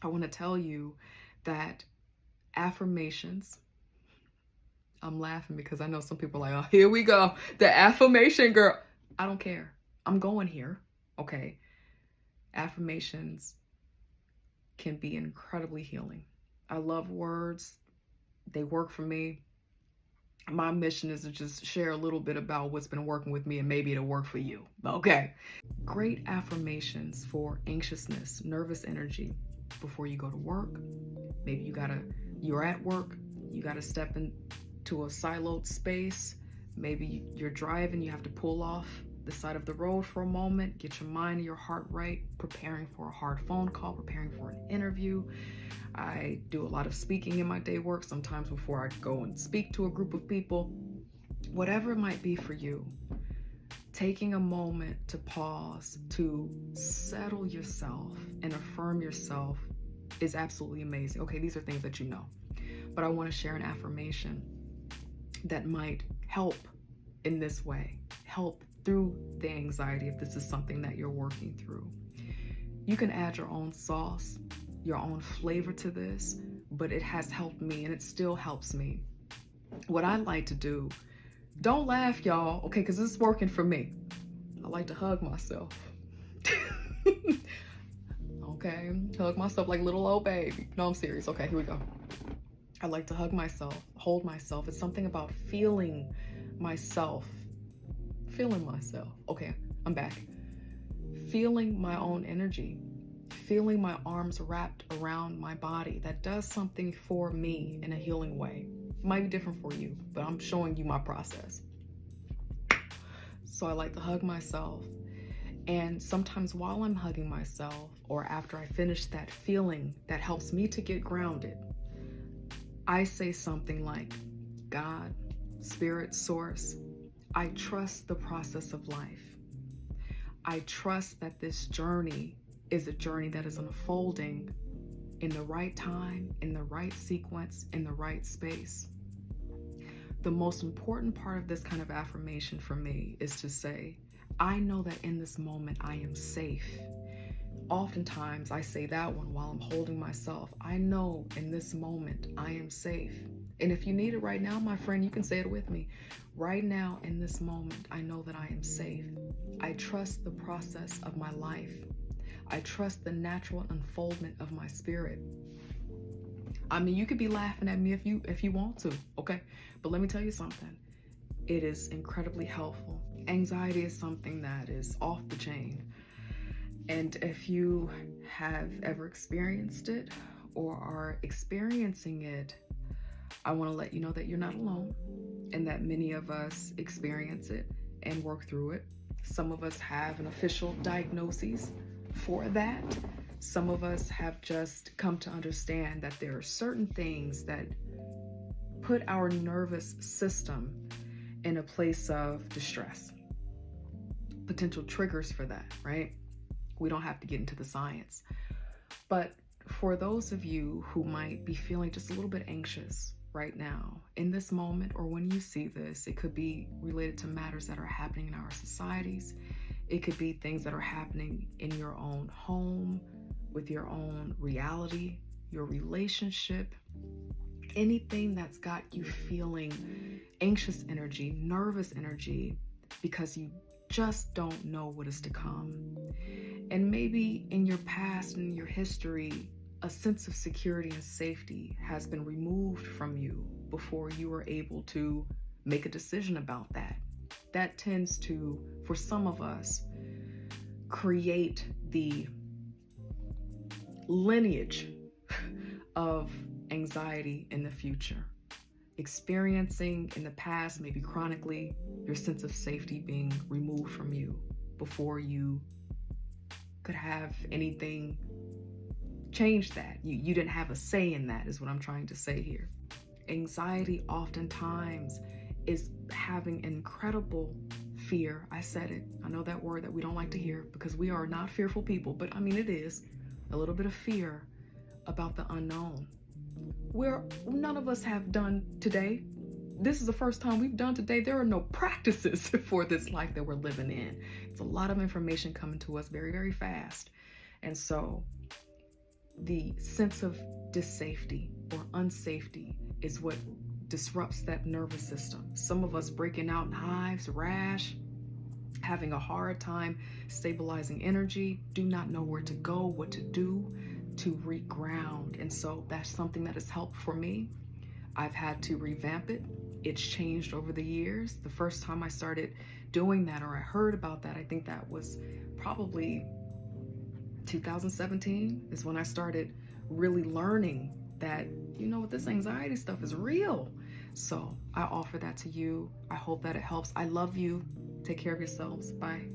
I want to tell you that affirmations, I'm laughing because I know some people are like, oh, here we go. The affirmation girl. I don't care. I'm going here. Okay. Affirmations can be incredibly healing. I love words, they work for me. My mission is to just share a little bit about what's been working with me, and maybe it'll work for you. Okay. Great affirmations for anxiousness, nervous energy before you go to work. Maybe you're at work, you gotta step into a siloed space. Maybe you're driving, you have to pull off the side of the road for a moment, get your mind and your heart right, preparing for a hard phone call, preparing for an interview. I do a lot of speaking in my day work, sometimes before I go and speak to a group of people. Whatever it might be for you, taking a moment to pause, to settle yourself and affirm yourself is absolutely amazing. Okay, these are things that you know, but I want to share an affirmation that might help in this way, help through the anxiety if this is something that you're working through. You can add your own sauce, your own flavor to this, but it has helped me and it still helps me. What I like to do, don't laugh, y'all, okay, because this is working for me. I like to hug myself. Okay, hug myself like little old baby. No, I'm serious. Okay, here we go. I like to hug myself, hold myself. It's something about feeling myself. Okay, I'm back. Feeling my own energy, feeling my arms wrapped around my body. That does something for me in a healing way. It might be different for you, but I'm showing you my process. So I like to hug myself. And sometimes while I'm hugging myself, or after I finish that feeling that helps me to get grounded, I say something like, God, Spirit, Source, I trust the process of life. I trust that this journey is a journey that is unfolding in the right time, in the right sequence, in the right space. The most important part of this kind of affirmation for me is to say, I know that in this moment I am safe. Oftentimes I say that one while I'm holding myself. I know in this moment I am safe. And if you need it right now, my friend, you can say it with me. Right now, in this moment, I know that I am safe. I trust the process of my life. I trust the natural unfoldment of my spirit. I mean, you could be laughing at me if you want to, okay? But let me tell you something. It is incredibly helpful. Anxiety is something that is off the chain. And if you have ever experienced it or are experiencing it, I want to let you know that you're not alone and that many of us experience it and work through it. Some of us have an official diagnosis for that. Some of us have just come to understand that there are certain things that put our nervous system in a place of distress. Potential triggers for that, right? We don't have to get into the science. But for those of you who might be feeling just a little bit anxious right now, in this moment, or when you see this, it could be related to matters that are happening in our societies. It could be things that are happening in your own home, with your own reality, your relationship, anything that's got you feeling anxious energy, nervous energy, because you just don't know what is to come. And maybe in your past and in your history, a sense of security and safety has been removed from you before you were able to make a decision about that. That tends to, for some of us, create the lineage of anxiety in the future. Experiencing in the past, maybe chronically, your sense of safety being removed from you before you could have anything change that. You didn't have a say in that, is what I'm trying to say here. Anxiety oftentimes is having incredible fear. I said it. I know that word that we don't like to hear because we are not fearful people, but I mean, it is a little bit of fear about the unknown. Where none of us have done today. This is the first time we've done today. There are no practices for this life that we're living in. It's a lot of information coming to us very, very fast. And so the sense of dissafety or unsafety is what disrupts that nervous system. Some of us breaking out in hives, rash, having a hard time stabilizing energy, do not know where to go, what to do to reground. And so that's something that has helped for me. I've had to revamp it. It's changed over the years. The first time I started doing that, or I heard about that, I think that was probably 2017 is when I started really learning that, you know, this anxiety stuff is real. So I offer that to you. I hope that it helps. I love you. Take care of yourselves. Bye.